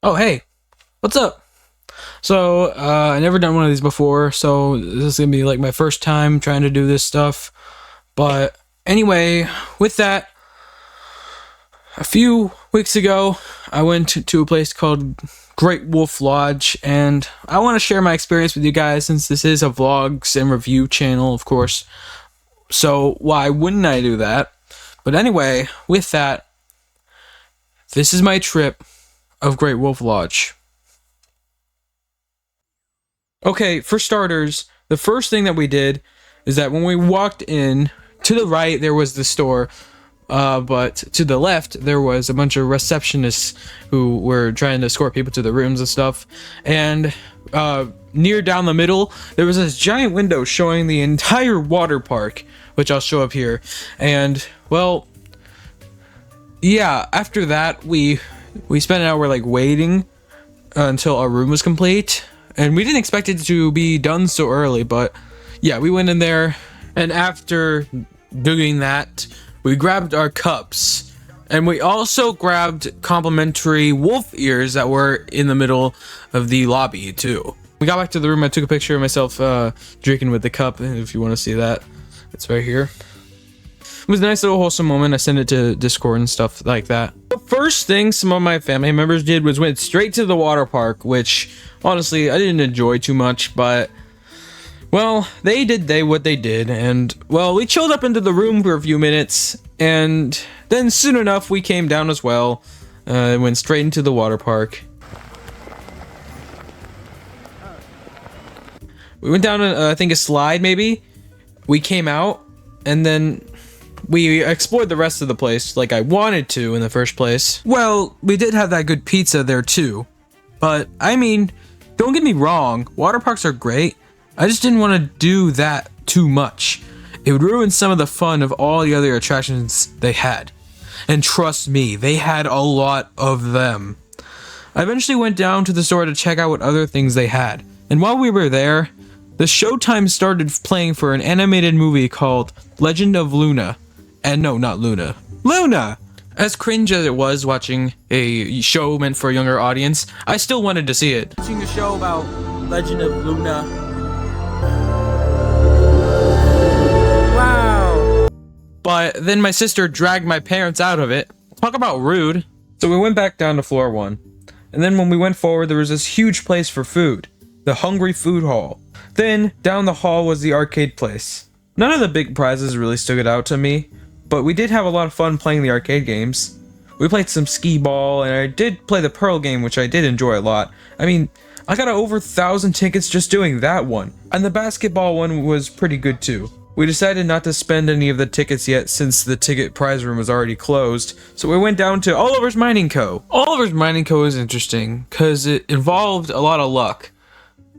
Oh, hey, what's up? I never done one of these before, so this is gonna be like my first time trying to do this stuff. But anyway, with that, a few weeks ago, I went to a place called Great Wolf Lodge, and I want to share my experience with you guys since this is a vlogs and review channel, of course. So why wouldn't I do that? But anyway, with that, this is my trip of Great Wolf Lodge. Okay, for starters, the first thing that we did is that when we walked in, to the right there was the store, but to the left there was a bunch of receptionists who were trying to escort people to the rooms and stuff. And near down the middle, there was this giant window showing the entire water park, which I'll show up here. And well, yeah, after that we spent an hour like waiting until our room was complete. And we didn't expect it to be done so early, but yeah, we went in there, and after doing that, we grabbed our cups, and we also grabbed complimentary wolf ears that were in the middle of the lobby too. We got back to the room, I took a picture of myself drinking with the cup, if you want to see that. It's right here. It was a nice little wholesome moment. I sent it to Discord and stuff like that. The first thing some of my family members did was went straight to the water park, which honestly I didn't enjoy too much, but well, they did what they did, and well, we chilled up into the room for a few minutes, and then soon enough we came down as well, and went straight into the water park. We went down I think a slide maybe. We came out, and then we explored the rest of the place like I wanted to in the first place. Well, we did have that good pizza there too. But, I mean, don't get me wrong, water parks are great. I just didn't want to do that too much. It would ruin some of the fun of all the other attractions they had. And trust me, they had a lot of them. I eventually went down to the store to check out what other things they had. And while we were there, the showtime started playing for an animated movie called Legend of Luna. And no, not Luna. Luna! As cringe as it was watching a show meant for a younger audience, I still wanted to see it. Watching a show about Legend of Luna. Wow! But then my sister dragged my parents out of it. Talk about rude. So we went back down to floor 1. And then when we went forward, there was this huge place for food. The Hungry Food Hall. Then, down the hall was the arcade place. None of the big prizes really stood out to me, but we did have a lot of fun playing the arcade games. We played some skee ball, and I did play the Pearl game, which I did enjoy a lot. I mean, I got over 1,000 tickets just doing that one. And the basketball one was pretty good too. We decided not to spend any of the tickets yet since the ticket prize room was already closed, so we went down to Oliver's Mining Co. Oliver's Mining Co. is interesting, because it involved a lot of luck.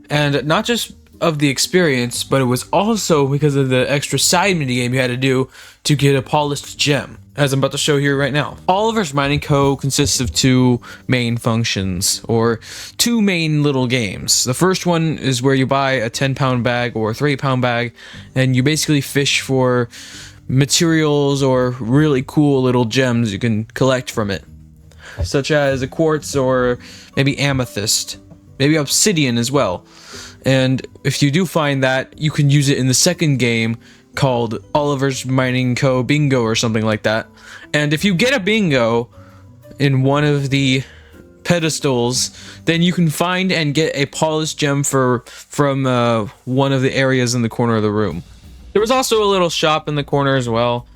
And not just of the experience, but it was also because of the extra side minigame you had to do to get a polished gem, as I'm about to show here right now. Oliver's Mining Co. consists of two main functions, or two main little games. The first one is where you buy a 10-pound bag or a 3-pound bag, and you basically fish for materials or really cool little gems you can collect from it, such as a quartz or maybe amethyst, maybe obsidian as well. And if you do find that, you can use it in the second game called Oliver's Mining Co. Bingo or something like that. And if you get a bingo in one of the pedestals, then you can find and get a polished gem from one of the areas in the corner of the room. There was also a little shop in the corner as well,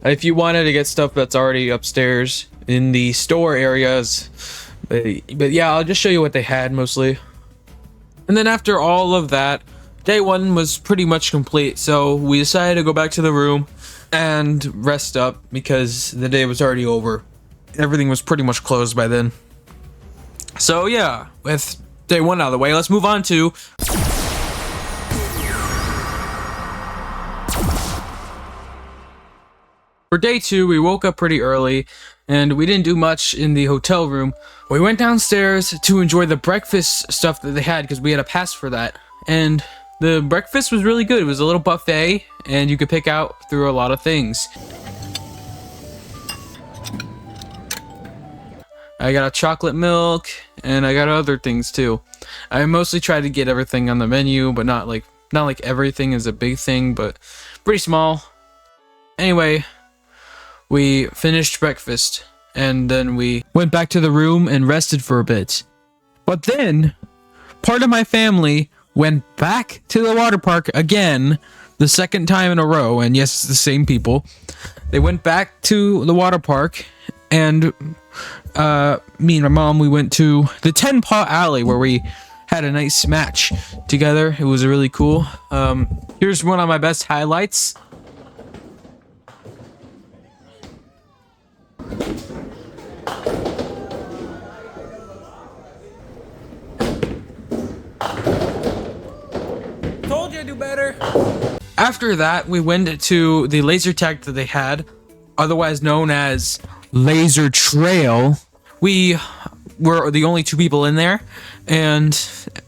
if you wanted to get stuff that's already upstairs in the store areas. But yeah, I'll just show you what they had mostly. And then after all of that, day 1 was pretty much complete, so we decided to go back to the room and rest up because the day was already over. Everything was pretty much closed by then. So yeah, with day 1 out of the way, let's move on to for day 2, we woke up pretty early, and we didn't do much in the hotel room. We went downstairs to enjoy the breakfast stuff that they had, because we had a pass for that. And the breakfast was really good. It was a little buffet, and you could pick out through a lot of things. I got a chocolate milk, and I got other things too. I mostly try to get everything on the menu, but not like everything is a big thing, but pretty small. Anyway, we finished breakfast, and then we went back to the room and rested for a bit. But then, part of my family went back to the water park again, the second time in a row, and yes, it's the same people. They went back to the water park, and me and my mom, we went to the 10 Paw Alley where we had a nice match together. It was really cool. Here's one of my best highlights. Told you I'd do better. After that, we went to the laser tag that they had, otherwise known as Laser Trail. We were the only 2 people in there, and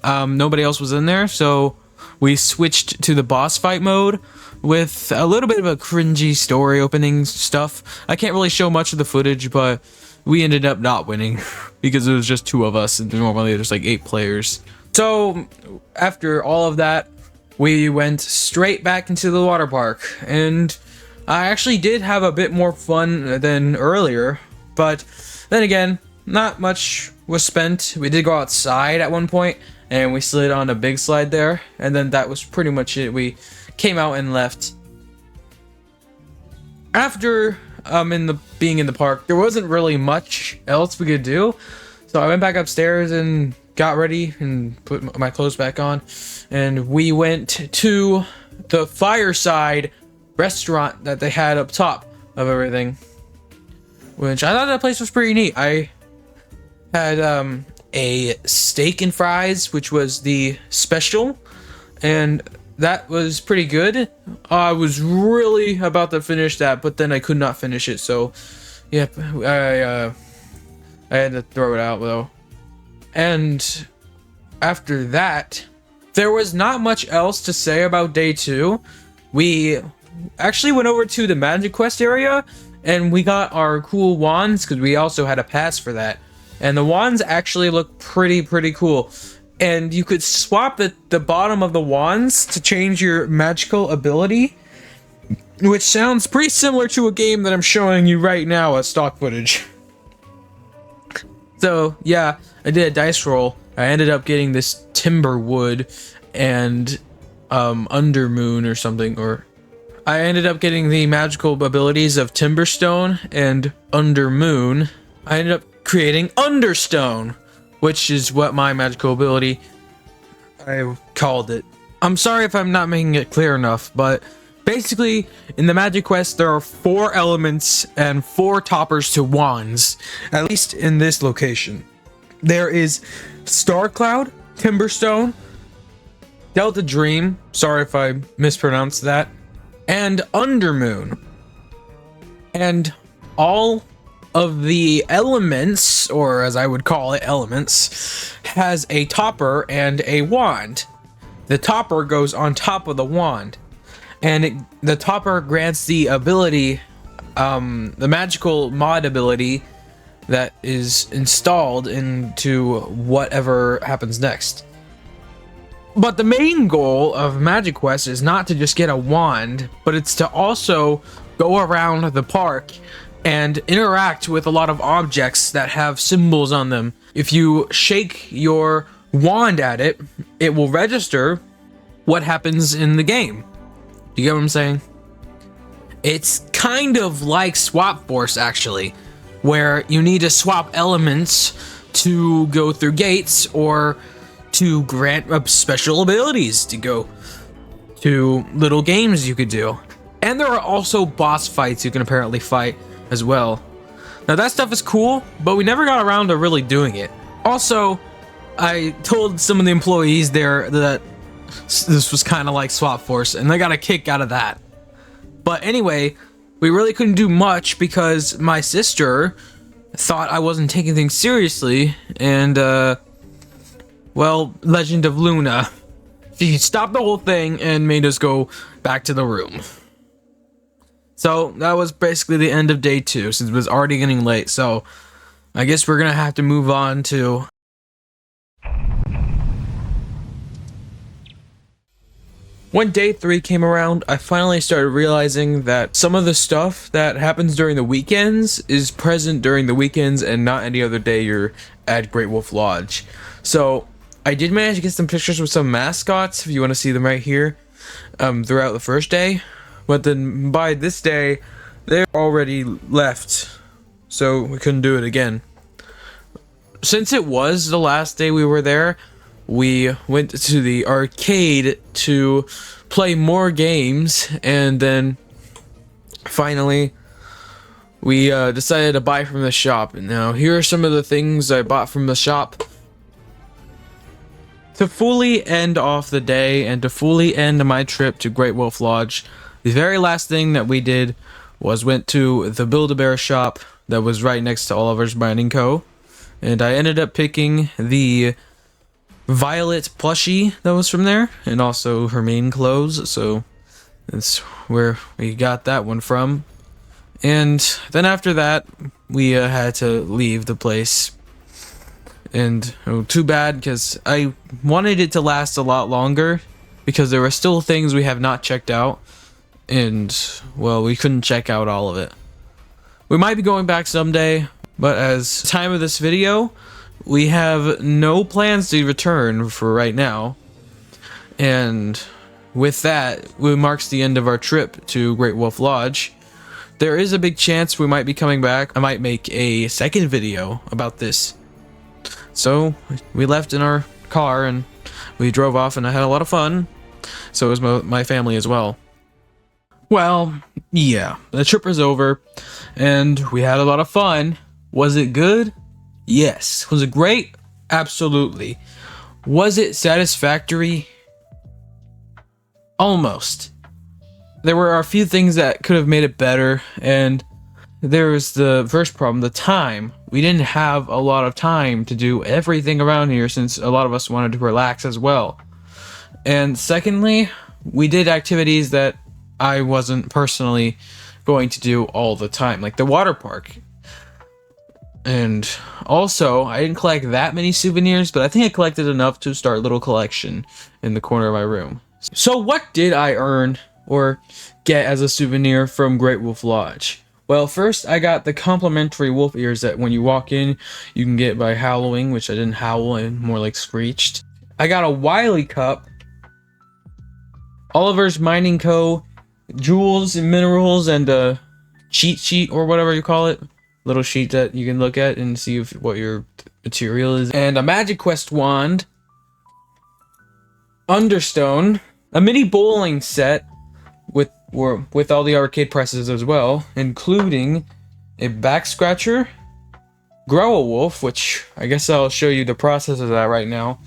nobody else was in there, so we switched to the boss fight mode with a little bit of a cringy story opening stuff. I can't really show much of the footage, but we ended up not winning because it was just 2 of us, and normally there's like 8 players. So after all of that, we went straight back into the water park, and I actually did have a bit more fun than earlier, but then again, not much was spent. We did go outside at one point, and we slid on a big slide there, and then that was pretty much it. We came out and left. After being in the park, there wasn't really much else we could do, so I went back upstairs and got ready and put my clothes back on, and we went to the Fireside restaurant that they had up top of everything, which I thought that place was pretty neat. I had a steak and fries, which was the special, and that was pretty good. I was really about to finish that, but then I could not finish it, so yep, I had to throw it out though. And after that, there was not much else to say about day 2. We actually went over to the Magic Quest area, and we got our cool wands because we also had a pass for that. And the wands actually look pretty cool. And you could swap the bottom of the wands to change your magical ability, which sounds pretty similar to a game that I'm showing you right now as stock footage. So yeah, I did a dice roll. I ended up getting this Timberwood and Undermoon or something, or I ended up getting the magical abilities of Timberstone and Undermoon. I ended up creating Understone, which is what my magical ability I called it. I'm sorry if I'm not making it clear enough, but basically in the Magic Quest there are 4 elements and 4 toppers to wands, at least in this location. There is Star Cloud, Timberstone, Delta Dream, sorry if I mispronounced that, and Undermoon. And all of the elements, or as I would call it, elements, has a topper and a wand. The topper goes on top of the wand, and the topper grants the ability, the magical mod ability that is installed into whatever happens next. But the main goal of Magic Quest is not to just get a wand, but it's to also go around the park and interact with a lot of objects that have symbols on them. If you shake your wand at it, it will register what happens in the game. Do you get what I'm saying? It's kind of like Swap Force, actually, where you need to swap elements to go through gates or to grant special abilities to go to little games you could do. And there are also boss fights you can apparently fight as well. Now that stuff is cool, but we never got around to really doing it. Also, I told some of the employees there that this was kind of like Swap Force, and they got a kick out of that. But anyway, we really couldn't do much because my sister thought I wasn't taking things seriously, and well, Legend of Luna, she stopped the whole thing and made us go back to the room. So that was basically the end of day 2, since it was already getting late. So I guess we're gonna have to move on to... When day 3 came around, I finally started realizing that some of the stuff that happens during the weekends is present during the weekends and not any other day you're at Great Wolf Lodge. So I did manage to get some pictures with some mascots, if you want to see them right here, throughout the first day. But then by this day, they're already left, so we couldn't do it again. Since it was the last day we were there, we went to the arcade to play more games, and then finally we decided to buy from the shop. Now here are some of the things I bought from the shop. To fully end off the day and to fully end my trip to Great Wolf Lodge, the very last thing that we did was went to the Build-A-Bear shop that was right next to Oliver's Mining Co. And I ended up picking the Violet plushie that was from there, and also her main clothes, so that's where we got that one from. And then after that, we had to leave the place. And too bad, because I wanted it to last a lot longer, because there were still things we have not checked out, and, well, we couldn't check out all of it. We might be going back someday, but as time of this video, we have no plans to return for right now. And with that, it marks the end of our trip to Great Wolf Lodge. There is a big chance we might be coming back. I might make a second video about this. So we left in our car and we drove off, and I had a lot of fun. So was my family as well. Well, yeah, the trip was over and we had a lot of fun. Was it good? Yes. Was it great? Absolutely. Was it satisfactory? Almost. There were a few things that could have made it better, and there was the first problem, the time. We didn't have a lot of time to do everything around here, since a lot of us wanted to relax as well. And secondly, we did activities that I wasn't personally going to do all the time, like the water park. And also, I didn't collect that many souvenirs, but I think I collected enough to start a little collection in the corner of my room. So what did I earn or get as a souvenir from Great Wolf Lodge? Well, first I got the complimentary wolf ears that when you walk in, you can get by howling, which I didn't howl, and more like screeched. I got a Wiley cup, Oliver's Mining Co. jewels and minerals, and a cheat sheet, or whatever you call it. Little sheet that you can look at and see what your material is. And a Magic Quest wand, Understone, a mini bowling set with all the arcade presses as well, including a back scratcher, Grow a Wolf, which I guess I'll show you the process of that right now.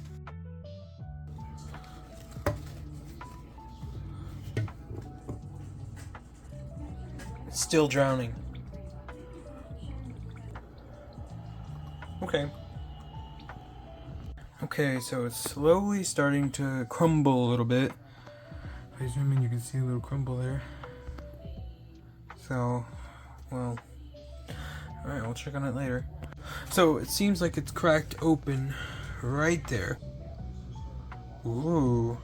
It's still drowning. Okay, so it's slowly starting to crumble a little bit. If I zoom in, you can see a little crumble there. So, well, alright, we'll check on it later. So, it seems like it's cracked open right there. Ooh,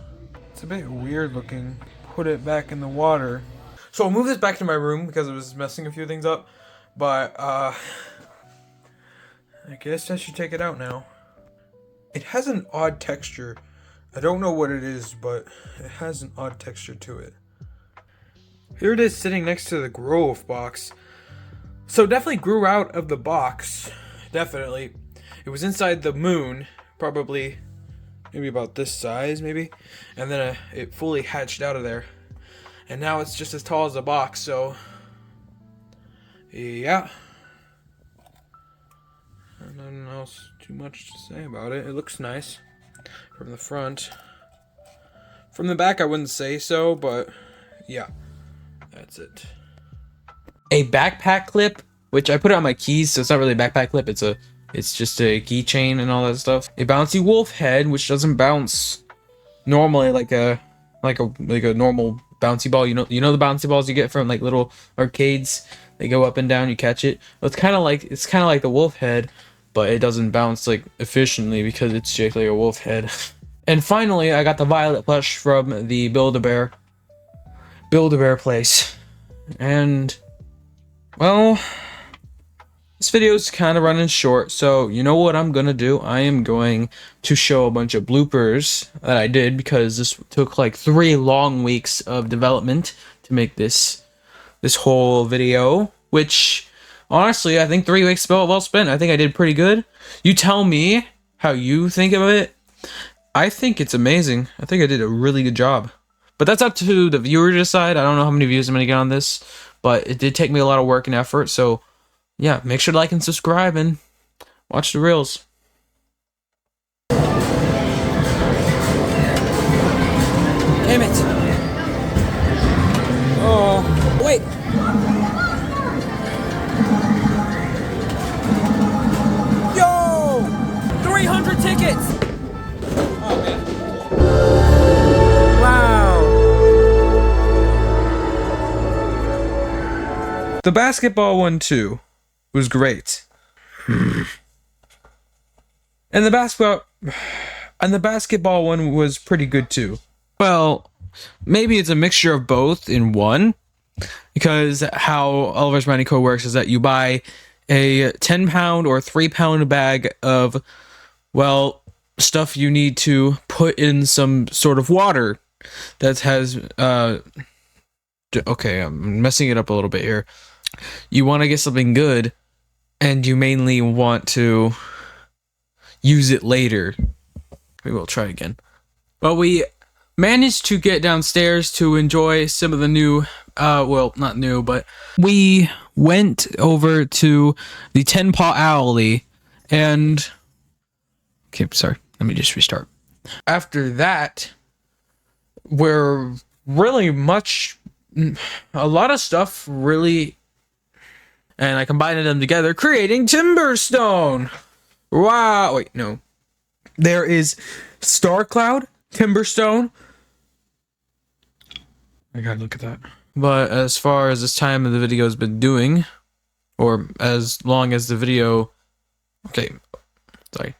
it's a bit weird looking. Put it back in the water. So I'll move this back to my room because it was messing a few things up. But, I guess I should take it out now. It has an odd texture. I don't know what it is, but it has an odd texture to it. Here it is sitting next to the Grove box. So it definitely grew out of the box. Definitely. It was inside the moon, probably maybe about this size, maybe. And then it fully hatched out of there. And now it's just as tall as the box, so yeah. Nothing else too much to say about it. It looks nice from the front. From the back, I wouldn't say so, but yeah, that's it. A backpack clip, which I put it on my keys, so it's not really a backpack clip. It's just a keychain and all that stuff. A bouncy wolf head, which doesn't bounce normally like a normal bouncy ball. You know the bouncy balls you get from like little arcades. They go up and down, you catch it. It's kind of like the wolf head, but it doesn't bounce like efficiently because it's shaped like a wolf head. And finally, I got the violet plush from the Build-A-Bear place. And well, this video is kind of running short, so you know what I'm gonna do? I am going to show a bunch of bloopers that I did because this took like 3 long weeks of development to make this whole video, which honestly I think 3 weeks well spent. I think I did pretty good. You tell me how you think of it. I think it's amazing. I think I did a really good job. But that's up to the viewer to decide. I don't know how many views I'm going to get on this, but it did take me a lot of work and effort. So, yeah, make sure to like and subscribe and watch the reels. Damn it. Oh, wait. Yo! 300 tickets! The basketball one too was great. And the basketball one was pretty good too. Well, maybe it's a mixture of both in one, because how Oliver's Mighty Code works is that you buy a 10-pound or 3-pound bag of, well, stuff you need to put in some sort of water that has okay, I'm messing it up a little bit here. You want to get something good, and you mainly want to use it later. Maybe we'll try again. But we managed to get downstairs to enjoy some of the new, well, not new, but we went over to the 10-Paw Alley, and okay, sorry, let me just restart. After that, we're really a lot of stuff really, and I combined them together, creating Timberstone. Wow, wait, no. There is Star Cloud, Timberstone. I gotta look at that. But as far as this time of the video has been doing, or as long as the video, okay, sorry.